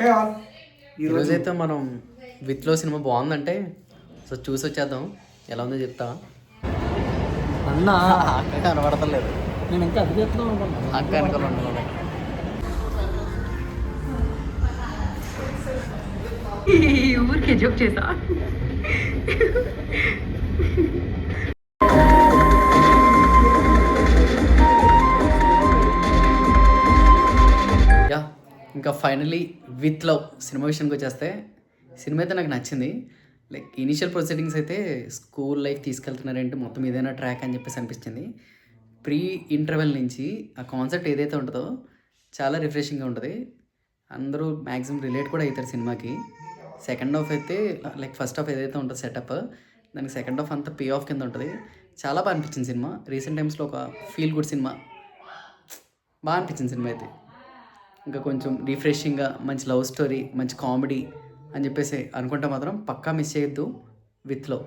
Hey all ఈరోజు ఈరోజైతే మనం విత్లో సినిమా బాగుందంటే సో చూసి వచ్చేద్దాం. ఎలా ఉందో చెప్తా. అన్న అక్క కనబడతలేదు. నేను ఇంకా అది చేస్తున్నాం అనుకుంటున్నాను. అక్క వెనకాల ఉన్నాడు. ఊరికే జోక్ చేసా. యా, ఇంకా ఫైనలీ విత్ లవ్ సినిమా విషయానికి వచ్చేస్తే సినిమా అయితే నాకు నచ్చింది. లైక్ ఇనీషియల్ ప్రొసీడింగ్స్ అయితే స్కూల్ లైఫ్ తీసుకెళ్తున్నారేంటి మొత్తం ఏదైనా ట్రాక్ అని చెప్పేసి అనిపించింది. ప్రీ ఇంటర్వెల్ నుంచి ఆ కాన్సెప్ట్ ఏదైతే ఉంటుందో చాలా రిఫ్రెషింగ్గా ఉంటుంది. అందరూ మ్యాక్సిమం రిలేట్ కూడా అవుతారు సినిమాకి. సెకండ్ హాఫ్ అయితే లైక్ ఫస్ట్ హాఫ్ ఏదైతే ఉంటుందో సెటప్, దానికి సెకండ్ హాఫ్ అంతా పే ఆఫ్ కింద ఉంటుంది. చాలా బాగా అనిపించింది సినిమా. రీసెంట్ టైమ్స్లో ఒక ఫీల్ గుడ్ సినిమా బాగా అనిపించింది సినిమా అయితే. ఇంకా కొంచెం రిఫ్రెషింగ్గా మంచి లవ్ స్టోరీ, మంచి కామెడీ అని చెప్పేసి అనుకుంటే మాత్రం పక్కా మిస్ చేయొద్దు విత్లో.